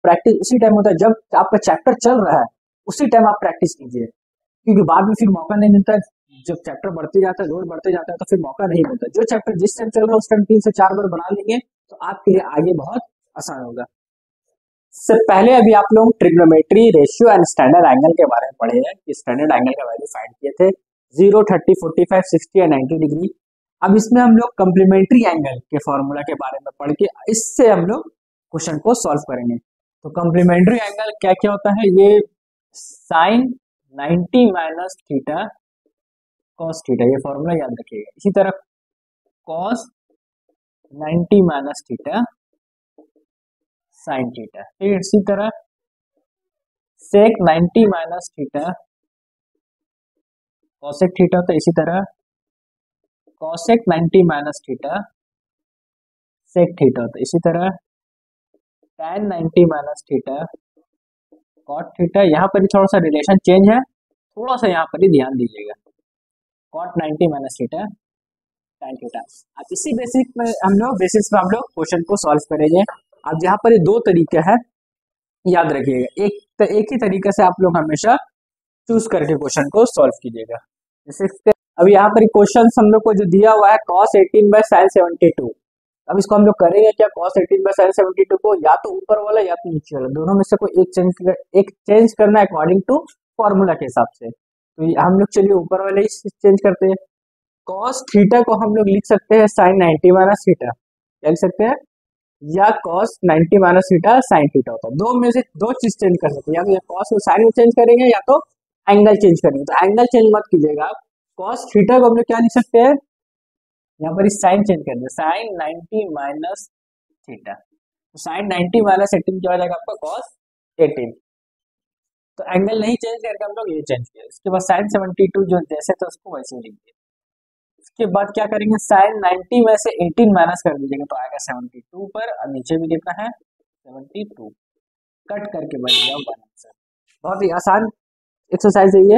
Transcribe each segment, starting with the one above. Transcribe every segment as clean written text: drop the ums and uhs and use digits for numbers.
Practice उसी time होता है जब आपका चैप्टर चल रहा है, उसी टाइम आप प्रैक्टिस कीजिए, क्योंकि बाद में फिर मौका नहीं मिलता है। जब चैप्टर बढ़ते जाता है, लोड बढ़ते जाता है, तो फिर मौका नहीं मिलता। जो चैप्टर जिस टाइम चल रहा है उस टाइम 3 से 4 बार बना लेंगे तो आपके लिए आगे बहुत आसान होगा। इससे पहले अभी आप लोग trigonometry, ratio and standard angle के बारे में पढ़े हैं कि स्टैंडर्ड एंगल का वैल्यू फाइंड किए थे 0, 30, 45, 60 एंड 90 डिग्री। अब इसमें हम लोग कम्प्लीमेंट्री एंगल के फॉर्मूला के बारे में पढ़ के इससे हम लोग क्वेश्चन को सॉल्व करेंगे। तो कम्प्लीमेंट्री एंगल क्या क्या होता है? ये sine 90 minus theta cos theta, ये फॉर्मूला याद रखिएगा। इसी तरह cos 90 minus theta sine theta, फिर इसी तरह sec 90 minus theta cosec theta, तो इसी तरह cosec 90 minus theta sec theta, तो इसी तरह tan 90 minus theta cot theta. यहाँ पर ही थोड़ा सा रिलेशन चेंज है, थोड़ा सा यहाँ पर ही ध्यान दीजिएगा। Cot 90 minus theta tan theta. अब इसी बेसिस में हम लोग क्वेश्चन को सॉल्व करेंगे। अब यहाँ पर ये दो तरीके हैं, याद रखिएगा। एक ही तरीके से आप लोग हमेशा चूज करके क्वेश्चन को सॉल्व कीजिएगा। जैसे अब यहाँ पर क्वेश्चन हम लोग को जो दिया हुआ है cos 18 बाय sin 72। अब इसको हम लोग करेंगे क्या? cos 18 बाय sin 72 को या तो ऊपर वाला या तो नीचे वाला, दोनों में से कोई एक चेंज करना है अकॉर्डिंग टू फॉर्मूला के हिसाब से। तो हम लोग चलिए ऊपर वाले ही चेंज करते हैं। cos थीटा को हम लोग लिख सकते हैं sin 90 माइनस थीटा, क्या लिख सकते हैं? या cos 90 minus theta sin theta होता है। दो में से दो चीज चेंज कर सकते हैं, या तो cos को sin में चेंज करेंगे या तो एंगल चेंज करेंगे। तो एंगल चेंज मत कीजिएगा। cos थीटा को हम लोग क्या लिख सकते हैं? यहाँ पर साइन चेंज कर दिया, साइन 90 माइनस थीटा। तो साइन 90 माइनस 18 क्या हो जाएगा आपका? cos 18। तो एंगल नहीं चेंज करके हम लोग ये चेंज किया। इसके बाद साइन 72 जो जैसे तो उसको वैसे ही लिख दिया। इसके बाद क्या करेंगे? साइन 90 में से 18 माइनस कर दीजिएगा तो आएगा 72 पर, और नीचे भी कितना है? 72। कट करके बनेगा 1 आंसर। बहुत ही आसान एक्सरसाइज है ये,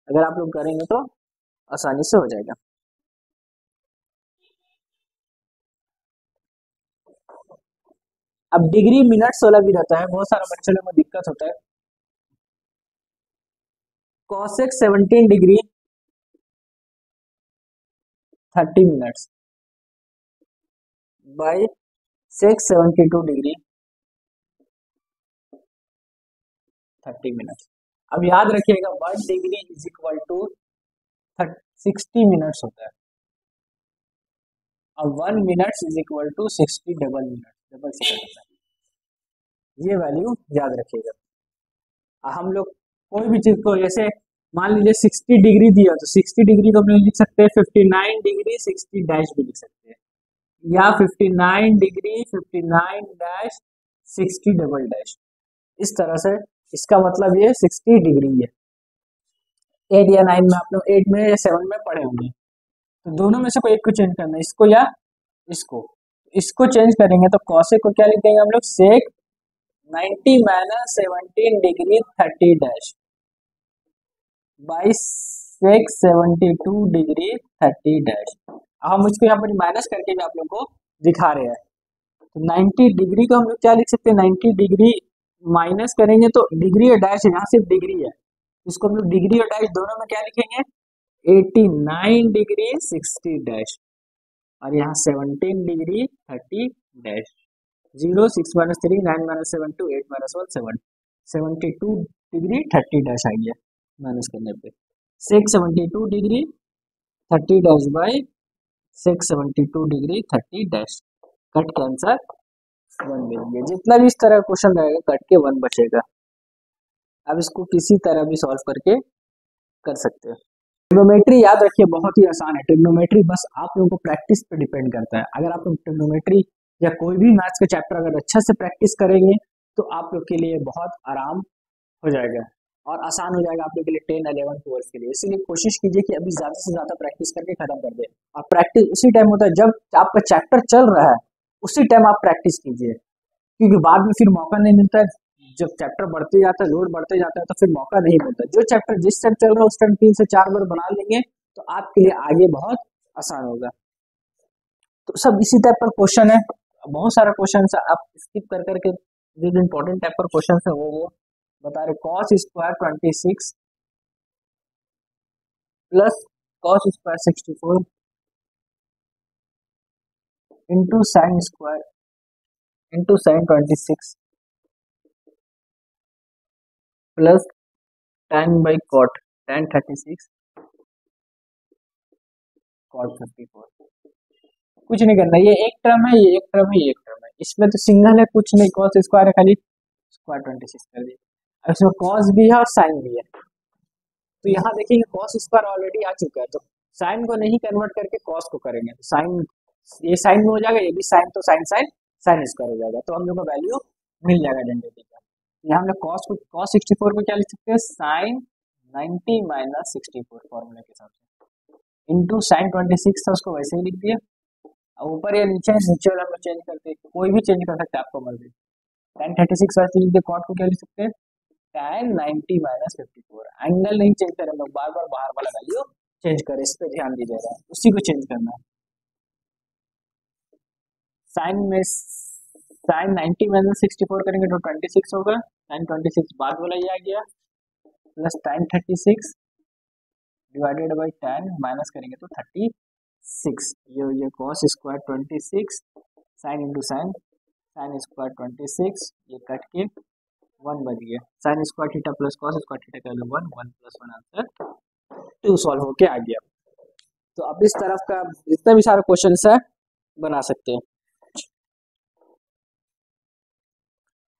अगर आप लोग करेंगे तो आसानी से हो जाएगा। अब डिग्री मिनट्स वाला भी रहता है, बहुत सारा बच्चों लोगों को दिक्कत होता है। cosec 17 degree 30 minutes by sec 72 degree 30 minutes. अब याद रखिएगा 1 degree is equal to 60 minutes होता है, और 1 minutes is equal to 60 double minute, double second होता है। ये वैल्यू याद रखिएगा। हम लोग कोई भी चीज को, जैसे मान लीजिए 60 डिग्री दिया तो 60 डिग्री को हम लोग लिख सकते हैं 59 डिग्री 60 डैश भी लिख सकते हैं, या 59 डिग्री 59 डैश 60 डबल डैश। इस तरह से इसका मतलब ये 60 डिग्री है। 8 या 9 में आप लोग 8 में या 7 में पढ़े होंगे। तो दोनों में से कोई एक को चेंज करना है, इसको या इसको चेंज करेंगे तो कॉसेक को क्या लिख देंगे हम लोग? Sec 90 minus 17 degree 30 dash by sec 72 degree 30 dash. हम इसको यहाँ पर माइनस करके भी आप लोग को दिखा रहे हैं। तो 90 डिग्री को हम लोग क्या लिख सकते हैं? 90 डिग्री माइनस करेंगे तो डिग्री और डैश है, यहाँ सिर्फ डिग्री है, इसको हम लोग डिग्री और डैश दोनों में क्या लिखेंगे? 89 डिग्री 60 डैश, और यहाँ 17 degree 30 dash. 0 6 minus 3 9 minus 7 2 8 minus 1 7 72 degree 30 dash आ गया माइनस करने पे। Sec 72 degree 30 dash by sec 72 degree 30 dash. Cut के आंसर 1 मिल गया। जितना भी इस तरह क्वेश्चन रहेगा कट के 1 बचेगा। अब इसको किसी तरह भी सॉल्व करके कर सकते हैं। ट्रिग्नोमेट्री याद रखिए बहुत ही आसान है। ट्रिग्नोमेट्री बस आप लोगों को प्रैक्टिस पे डिपेंड करता है। अगर आप लोग ट्रिग्नोमेट्री या कोई भी मैथ्स का चैप्टर अगर अच्छा से प्रैक्टिस करेंगे तो आप लोग के लिए बहुत आराम हो जाएगा और आसान हो जाएगा आप लोग के लिए 10, 11, 12 के लिए। इसलिए कोशिश कीजिए कि अभी ज्यादा से ज्यादा प्रैक्टिस करके खत्म कर दे। और प्रैक्टिस उसी टाइम होता है जब आपका चैप्टर चल रहा है, उसी टाइम आप प्रैक्टिस कीजिए, क्योंकि बाद में फिर मौका नहीं मिलता है। जब चैप्टर बढ़ते जाता है, लोड बढ़ते जाता है, तो फिर मौका नहीं मिलता। जो चैप्टर जिस टाइम चल रहा है उस टाइम 3 से 4 बार बना लेंगे तो आपके लिए आगे बहुत आसान होगा। तो सब इसी टाइप पर क्वेश्चन है, बहुत सारा क्वेश्चन आप स्किप कर करके जो जो इम्पोर्टेंट टाइप पर क्वेश्चन है वो बता रहे। Cos square 26 plus cos square 64 into sine square into sine 26 plus tan by cot tan 36 cot 54। कुछ नहीं करना, ये एक टर्म है, ये एक टर्म है, ये एक टर्म है, इसमें तो सिंगल है, कुछ नहीं, कॉस स्क्वायर है, खाली स्क्वायर 26 कर दिया। अब इसमें कॉस भी है और साइन भी है, तो यहाँ देखिए कॉस स्क्वायर ऑलरेडी आ चुका है, तो साइन को नहीं कन्वर्ट करके कॉस को करेंगे, तो साइन, ये साइन में हो जाएगा, ये भी साइन, तो साइन साइन साइन स्क्वायर हो जाएगा, तो हम लोग को वैल्यू मिल जाएगा डेरिवेटिव का। यहाँ हम लोग कॉस को, कॉस 64 को क्या लिख सकते हैं, साइन 90 माइनस 64 फॉर्मूला के हिसाब से, इंटू साइन 26 था उसको वैसे ही लिख दिया, ऊपर या नीचे, नीचे वाला हम लोग चेंज करते हैं, कोई भी चेंज कर सकते हैं आपको मर्जी। tan 36 वैसे लिख दिया, कॉट को क्या लिख सकते हैं, tan 90 माइनस 54। एंगल नहीं चेंज करें, हम लोग बार बार बाहर वाला वैल्यू चेंज करें, इस पे ध्यान दीजिएगा, उसी को चेंज करना है। साइन में साइन 90 माइनस 64 करेंगे तो 26 होगा, tan 26 बाद वाला ये आ गया, plus tan 36 divided by tan minus करेंगे तो 36, ये हो गया cos square 26 sine into sine, sine square 26, ये कट के 1 बच गया, sine square theta plus cos square theta का 1 1 प्लस 1 आंसर 2 सॉल्व होके आ गया। तो अब इस तरफ का जितना भी सारा क्वेश्चन है बना सकते हैं।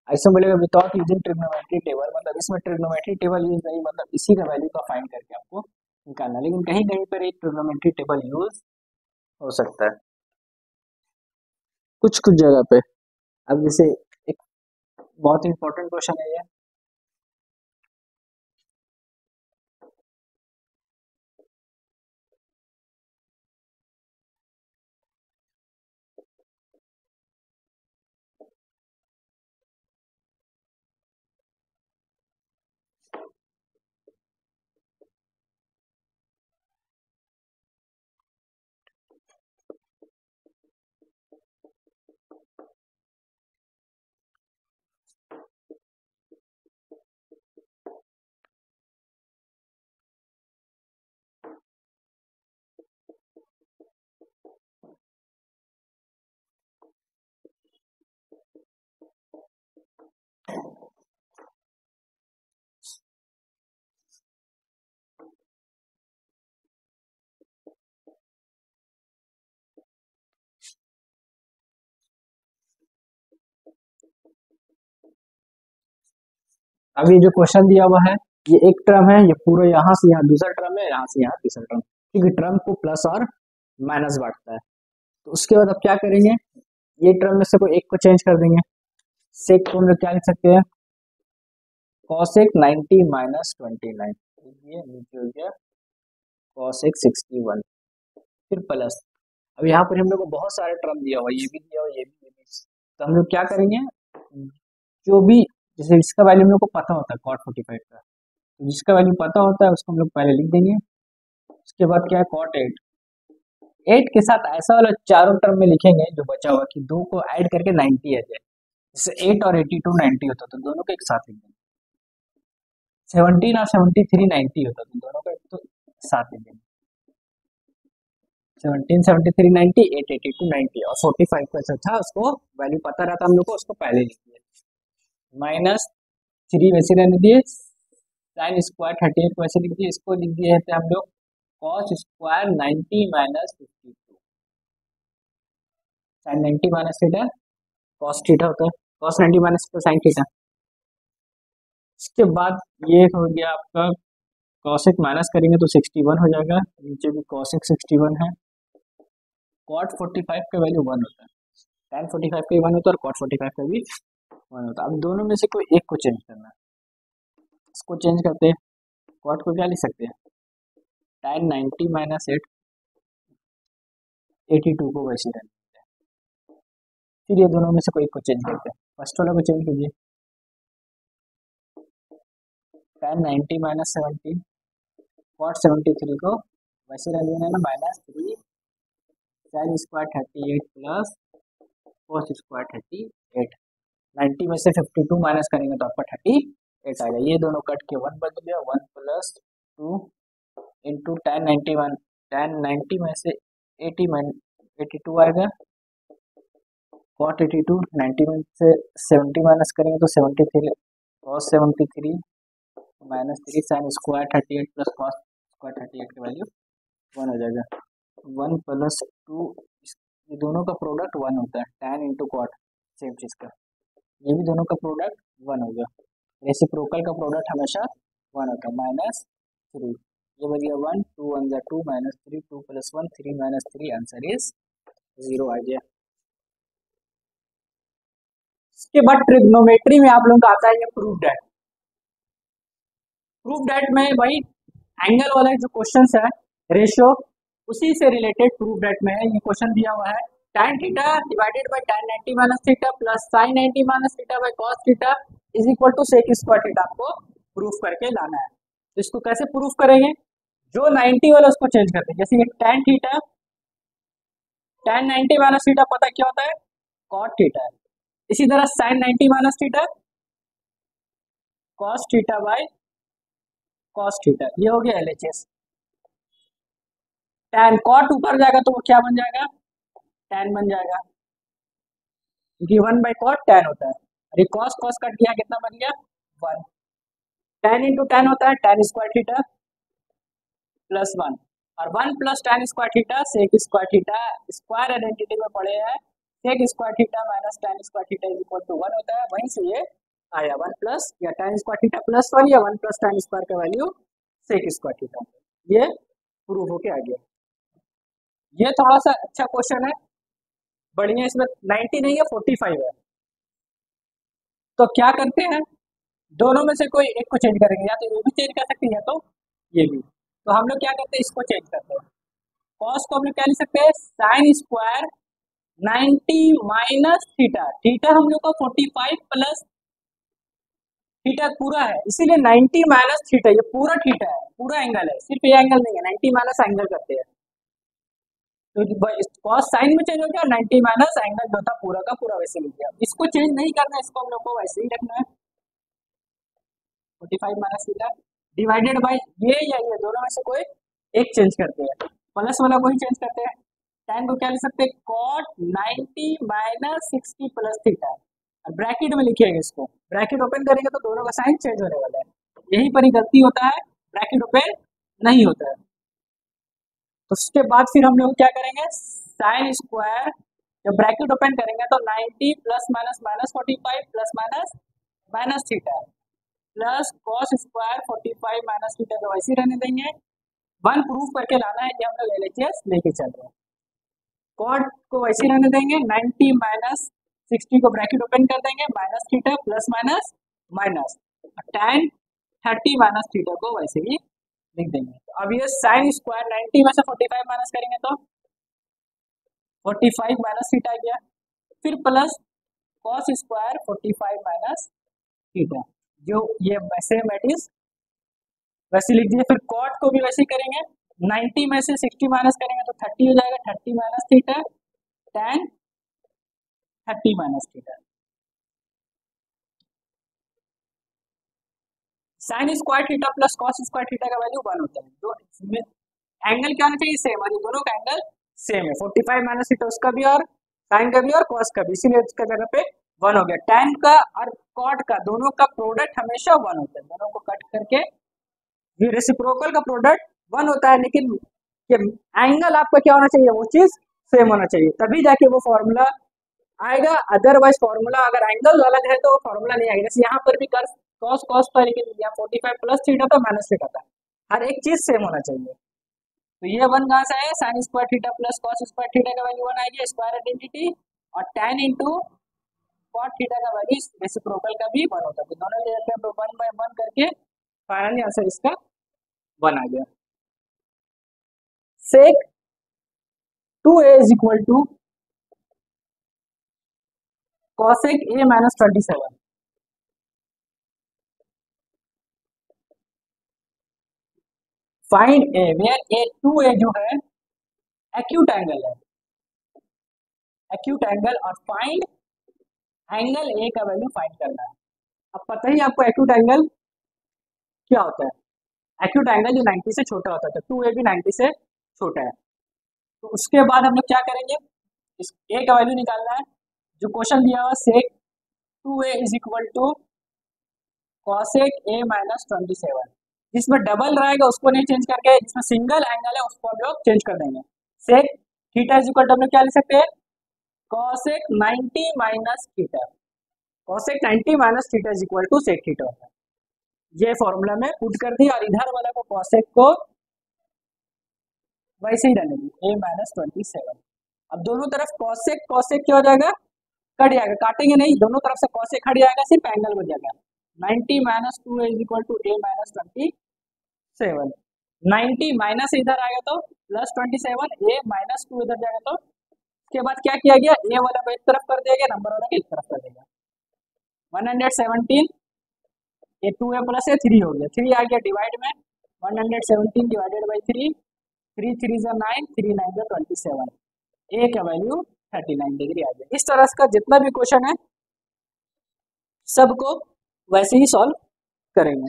ऐसा बोलेगा विदाउट यूजिंग ट्रिग्नोमेट्री टेबल, मतलब इसमें ट्रिग्नोमेट्री टेबल यूज नहीं, मतलब इसी का वैल्यू का फाइंड करके आपको निकालना, लेकिन कहीं कहीं पर एक ट्रिग्नोमेट्री टेबल यूज हो सकता है कुछ कुछ जगह पे। अब जैसे एक बहुत इंपॉर्टेंट क्वेश्चन है ये, अभी जो क्वेश्चन दिया हुआ है ये एक टर्म है, ये पूरा यहाँ से यहाँ दूसरा टर्म है, यहाँ से यहाँ तीसरा टर्म, क्योंकि टर्म को प्लस और माइनस बांटता है। तो उसके बाद अब क्या करेंगे, ये टर्म में से कोई एक को चेंज कर देंगे, सेक को हम लोग क्या लिख सकते हैं, कॉसेक 90 माइनस 29, ये नीचे हो गया कॉसेक 61, फिर प्लस। अब यहाँ पर हम लोग को बहुत सारे टर्म दिया हुआ, ये भी दिया हुआ, ये भी, तो हम लोग क्या करेंगे, जो भी जैसे इसका वैल्यू हम लोग को पता होता है कॉट 45 का, तो जिसका वैल्यू पता होता है उसको हम लोग पहले लिख देंगे। उसके बाद क्या है, कॉट 8 के साथ ऐसा वाला चारों टर्म में लिखेंगे जो बचा हुआ कि दो को ऐड करके 90 आ जाए, जैसे 8 और 82 90 होता तो दोनों को एक साथ लिख देंगे, 17 और 73 90 होता तो दोनों को एक तो साथ लिख देंगे, 17 73 90 8 82 90, और 45 का था उसको वैल्यू पता रहता हम लोग को, उसको पहले लिख दिया, माइनस 3 वैसे रहने दिए, साइन स्क्वायर 38 को ऐसे लिख दिए, इसको लिख दिए थे हम लोग cos square 90 minus 52, sine 90 minus theta cos theta होता है, कॉस 90 माइनस साइन थीटा। इसके बाद ये हो गया आपका कॉसेक माइनस करेंगे तो 61 हो जाएगा, नीचे भी कॉसेक 61 है, कॉट 45 का वैल्यू 1 होता है, tan 45 का भी 1 होता है और कॉट 45 का भी 1 होता है। अब दोनों में से कोई एक को चेंज करना है, इसको चेंज करते हैं, कॉट को क्या लिख सकते हैं, tan 90 माइनस 82 को वैसे रहने देते हैं। फिर ये दोनों में से कोई एक को चेंज करते हैं, फर्स्ट वाला को चेंज कीजिए, tan 90 माइनस 70 कॉट 73 को वैसे रहने देना है ना, minus 3 sine square 38 plus cos square 38, 90 में से 52 माइनस करेंगे तो आपका 38 आएगा। ये दोनों कट के 1 बच गया, 1 प्लस 2 इंटू 1091, 1090 में से 82 आएगा, कॉट 82, 90 में से 70 माइनस करेंगे तो 73, cos 73 minus 3 sine square 38 plus cos square 38 की वैल्यू 1 हो जाएगा। 1 प्लस 2, ये दोनों का प्रोडक्ट 1 होता है, tan इंटू कॉट सेम चीज़ का, ये भी दोनों का प्रोडक्ट 1 होगा। रेसिप्रोकल का प्रोडक्ट हमेशा 1 होता है, माइनस 3, ये बच गया 1, 2 1 जा 2 minus 3, 2 plus 1 3 minus 3, answer is 0 आ गया। इसके बाद ट्रिग्नोमेट्री में आप लोगों का आता है ये प्रूफ डेट। प्रूफ डेट में भाई एंगल वाला जो क्वेश्चन है रेशियो, उसी से रिलेटेड प्रूफ डेट में है। ये क्वेश्चन दिया हुआ है tan theta divided by tan 90 minus theta plus sin 90 minus theta by cos theta is equal to sec square theta, आपको प्रूफ करके लाना है। तो इसको कैसे प्रूफ करेंगे, जो 90 वाला उसको चेंज करते हैं, जैसे ये tan theta, tan 90 minus theta पता क्या होता है, cot थीटा है। इसी तरह sin 90 minus theta cos theta by cos theta, ये हो गया LHS। tan cot ऊपर जाएगा तो वो क्या बन जाएगा, tan बन जाएगा, क्योंकि 1 बाई कॉट tan होता है। अरे cos cos कट गया, कितना बन गया 1, tan इंटू tan होता है tan स्क्वायर थीटा प्लस 1, और 1 plus tan square theta sec square theta, square identity में पड़े हैं, sec square theta minus tan square theta is equal to 1 होता है। वहीं से ये आया 1 प्लस या tan स्क्वायर थीटा प्लस 1 या 1 प्लस tan स्क्वायर का वैल्यू सेक स्क्वायर थीटा, ये प्रूव होके आ गया। ये थोड़ा सा अच्छा क्वेश्चन है, बढ़िया, इसमें 90 नहीं है 45 है। तो क्या करते हैं, दोनों में से कोई एक को चेंज करेंगे, या तो ये भी चेंज कर सकते हैं या तो ये भी। तो हम लोग क्या करते हैं, इसको चेंज करते हैं। कॉस को हम लोग क्या लिख सकते हैं, sine square 90 minus theta, theta हम लोग का 45 प्लस थीटा पूरा है, इसीलिए 90 माइनस थीटा, ये पूरा थीटा है, पूरा एंगल है, सिर्फ ये एंगल नहीं है, 90 माइनस एंगल करते हैं। तो कॉस साइन में चेंज हो गया, 90 माइनस एंगल जो था पूरा का पूरा वैसे लिख दिया। इसको चेंज नहीं करना है, इसको हम लोग को वैसे ही रखना है, 45 माइनस थीटा डिवाइडेड बाय ये या ये दोनों में से कोई एक चेंज करते हैं, प्लस वाला को ही चेंज करते हैं। tan को क्या लिख सकते हैं, cot 90 माइनस 60 प्लस थीटा, और ब्रैकेट में लिखिएगा इसको, ब्रैकेट ओपन करेंगे तो दोनों का साइन चेंज होने वाला है, यहीं पर ही गलती होता है, ब्रैकेट ओपन नहीं होता है। तो उसके बाद फिर हम लोग क्या करेंगे, साइन स्क्वायर जब ब्रैकेट ओपन करेंगे तो 90 plus minus minus 45 plus minus minus theta plus cos square 45 minus theta को वैसे रहने देंगे। 1 प्रूफ करके लाना है कि हम लोग LHS लेके चल रहे हैं। कॉट को वैसे रहने देंगे, 90 माइनस 60 को ब्रैकेट ओपन कर देंगे, minus theta plus minus minus tan 30 minus theta को वैसे ही लिख देंगे। तो अब ये साइन स्क्वायर 90 में से 45 माइनस करेंगे तो 45 माइनस थीटा आ गया, फिर plus cos square 45 minus theta, जो ये वैसे मैटिस वैसे लिख दिए। फिर कॉट को भी वैसे ही करेंगे, 90 में से 60 माइनस करेंगे तो 30 हो जाएगा, 30 minus theta tan 30 minus theta. Sine square theta plus cos square theta का वैल्यू 1 होता है, तो इसमें एंगल क्या होना चाहिए, सेम, और ये दोनों का एंगल सेम है, 45 माइनस थीटा उसका भी और साइन का भी और कॉस का भी, इसीलिए इसका जगह पे 1 हो गया। tan का और कॉट का दोनों का प्रोडक्ट हमेशा 1 होता है, दोनों को कट करके ये रेसिप्रोकल का प्रोडक्ट 1 होता है, लेकिन ये एंगल आपका क्या होना चाहिए, वो चीज सेम होना चाहिए, तभी जाके वो फॉर्मूला आएगा। अदरवाइज फॉर्मूला अगर एंगल अलग है तो फॉर्मूला नहीं आएगा। जैसे यहाँ पर भी कर कॉस कॉस था, लेकिन यहाँ 45 प्लस थीटा था माइनस थीटा था, हर एक चीज सेम होना चाहिए। तो ये 1 कहाँ से आया, sine square theta plus cos square theta का वैल्यू 1 आएगी, स्क्वायर आइडेंटिटी, और tan इंटू कॉट थीटा का वैल्यू रेसिप्रोकल का भी 1 होता है, तो दोनों ले जाते हैं 1 बाय 1 करके, फाइनली आंसर इसका 1 आ गया। Sec 2a is equal to cosec a minus 27, find a where a 2a जो है एक्यूट एंगल है, एक्यूट एंगल, और फाइंड एंगल ए का वैल्यू फाइंड करना है। अब पता ही आपको एक्यूट एंगल क्या होता है, एक्यूट एंगल जो 90 से छोटा होता है, तो 2a भी 90 से छोटा है। तो उसके बाद हम लोग क्या करेंगे, इस a का वैल्यू निकालना है। जो क्वेश्चन दिया हुआ sec 2a is equal to cosec a minus 27, जिसमें डबल रहेगा उसको नहीं चेंज करके, जिसमें सिंगल एंगल है उसको हम लोग चेंज कर देंगे। Sec theta is equal to हम लोग क्या लिख सकते हैं, cosec 90 minus theta, cosec 90 minus theta is equal to sec theta होता है। ये फॉर्मूला में पुट कर दिया और इधर वाला को कॉसेक को वैसे ही रहने दी a माइनस 27। अब दोनों तरफ कॉसेक कॉसेक क्या हो जाएगा, कट जाएगा, काटेंगे नहीं, दोनों तरफ से कॉसेक हट जाएगा, सिर्फ एंगल बच जाएगा। 90 minus 2 is equal to a minus 27। 90 minus इधर आएगा तो प्लस 27, a माइनस 2 इधर जाएगा तो उसके बाद क्या किया गया, a वाला को एक तरफ कर दिया गया, नंबर वाला को एक तरफ कर देगा। 117, ये 2a प्लस है 3 हो गया, 3 आ गया डिवाइड में, 117 डिवाइडेड बाई 3, 3 3 जा 9, 3 9 जा 27, a का वैल्यू 39 डिग्री आ गया। इस तरह का जितना भी क्वेश्चन है सबको वैसे ही सॉल्व करेंगे।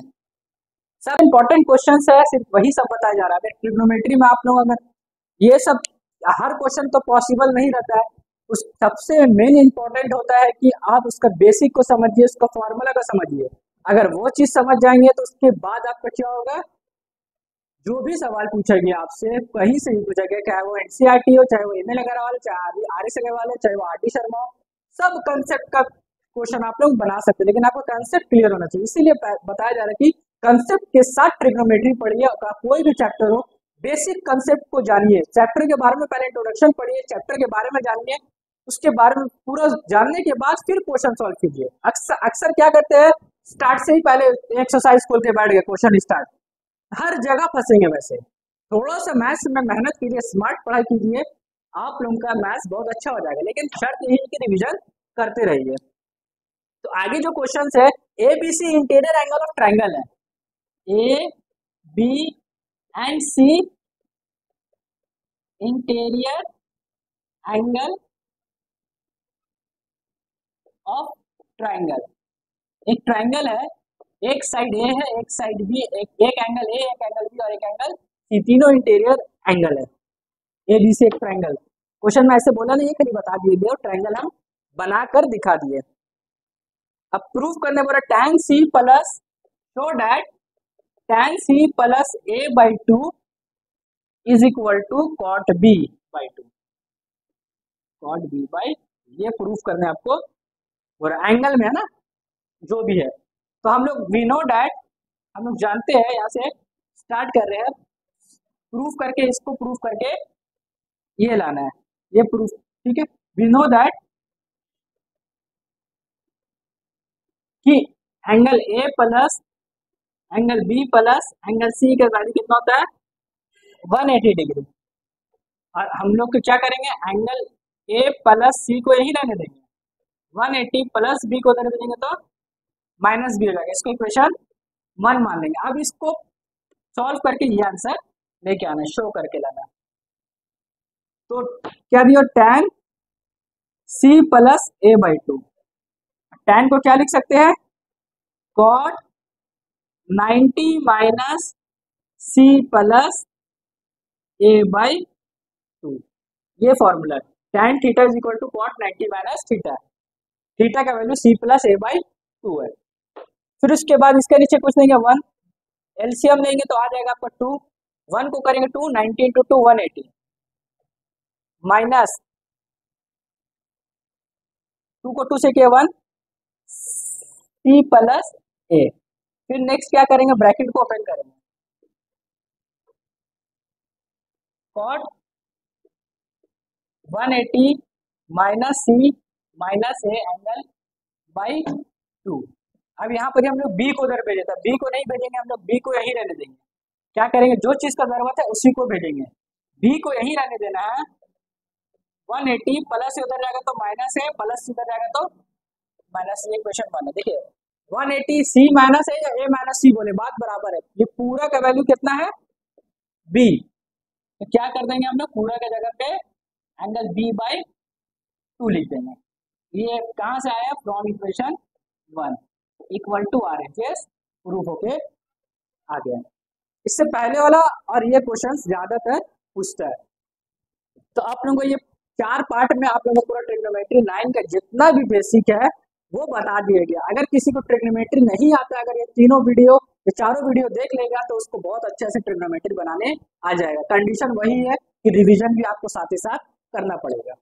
सब इंपॉर्टेंट क्वेश्चन है, सिर्फ वही सब बताया जा रहा है। ट्रिग्नोमेट्री में आप लोग अगर ये सब, हर क्वेश्चन तो पॉसिबल नहीं रहता है, उस सबसे मेन इंपॉर्टेंट होता है कि आप उसका बेसिक को समझिए, उसका फॉर्मूला को समझिए। अगर वो चीज समझ जाएंगे तो उसके बाद आपका क्या होगा, जो भी सवाल पूछा गया आपसे, कहीं से भी पूछा गया, चाहे वो एनसीईआरटी हो, चाहे वो एमएल अग्रवाल, चाहे आर एस अग्रवाल हो, चाहे वो आर डी शर्मा हो, सब कंसेप्ट का क्वेश्चन आप लोग बना सकते हैं, लेकिन आपको कंसेप्ट क्लियर होना चाहिए। इसीलिए बताया जा रहा है कि कंसेप्ट के साथ ट्रिग्नोमेट्री पढ़िए, कोई भी चैप्टर हो, बेसिक कंसेप्ट को जानिए, चैप्टर के बारे में पहले इंट्रोडक्शन पढ़िए, चैप्टर के बारे में जानिए, उसके बारे में पूरा जानने के बाद फिर क्वेश्चन सॉल्व कीजिए। अक्सर क्या करते हैं, स्टार्ट से ही पहले एक्सरसाइज खोल के बैठ गए, क्वेश्चन स्टार्ट, हर जगह फंसेंगे। वैसे थोड़ा सा मैथ्स में मेहनत कीजिए, स्मार्ट पढ़ाई कीजिए, आप लोगों का मैथ्स बहुत अच्छा हो जाएगा, लेकिन शर्त यही कि रिविजन करते रहिए। तो आगे जो क्वेश्चन है, A B C interior angle of triangle है, A B and C interior angle of triangle. एक ट्राइंगल है, एक साइड ए है, एक साइड बी, एक एंगल ए, एक एंगल बी और एक एंगल सी, तीनों इंटीरियर एंगल है। ए बी सी एक ट्राइंगल, क्वेश्चन में ऐसे बोला नहीं है, खाली बता दिए गए, ट्राइंगल हम बनाकर दिखा दिए। अब प्रूफ करने पर tan c plus, show that tan c plus a by 2 is equal to cot b by 2, cot b by, ये प्रूफ करने आपको, और एंगल में है ना जो भी है। तो हम लोग वी नो डैट, हम लोग जानते हैं, यहाँ से स्टार्ट कर रहे हैं, प्रूफ करके, इसको प्रूफ करके ये लाना है, ये प्रूफ, ठीक है। वी नो दैट कि angle A plus angle B plus angle C का वैल्यू कितना होता है, 180 डिग्री। और हम लोग क्या करेंगे, एंगल ए प्लस सी को यही रहने देंगे, 180 प्लस बी को रहने देंगे तो माइनस बी हो जाएगा, इसको इक्वेशन 1 मान लेंगे। अब इसको सॉल्व करके ये आंसर लेके आना, शो करके लाना। तो क्या दिया, tan c plus a by 2, tan को क्या लिख सकते हैं, cot 90 minus c plus a by 2, ये फॉर्मूला है। tan theta is equal to cot 90 minus theta, theta का value c plus a by 2 है। फिर उसके बाद इसके नीचे कुछ नहीं है, 1, एलसीएम लेंगे तो आ जाएगा आपका 2, 1 को करेंगे 2, 90 इंटू 2 180, माइनस 2 को 2 से किया 1, c प्लस a। फिर नेक्स्ट क्या करेंगे, ब्रैकेट को ओपन करेंगे, cot 180 minus c minus a angle by 2। अब यहाँ पर हम लोग b को उधर भेजे थे, b को नहीं भेजेंगे, हम लोग b को यहीं रहने देंगे। क्या करेंगे, जो चीज का जरूरत है उसी को भेजेंगे, b को यहीं रहने देना है। 180 प्लस से उधर जाएगा तो माइनस है, प्लस उधर जाएगा तो माइनस, ये क्वेश्चन बना। देखिए 180 सी माइनस है या a माइनस सी, बोले बात बराबर है। ये पूरा का वैल्यू कितना है, b, तो क्या कर देंगे हम लोग, पूरा का जगह पे एंगल b बाई 2 लिख देंगे। ये कहाँ से आया, from equation 1 equal to R H S, proof होके आ गया। इससे पहले वाला और ये क्वेश्चन ज्यादातर पूछता है। तो आप लोगों को ये 4 पार्ट में आप लोगों को पूरा ट्रिग्नोमेट्री 9 का जितना भी बेसिक है वो बता दिया गया। अगर किसी को ट्रिग्नोमेट्री नहीं आता, अगर ये तीनों वीडियो, ये चारों वीडियो देख लेगा तो उसको बहुत अच्छे से ट्रिग्नोमेट्री बनाने आ जाएगा। कंडीशन वही है कि रिवीजन भी आपको साथ ही साथ करना पड़ेगा।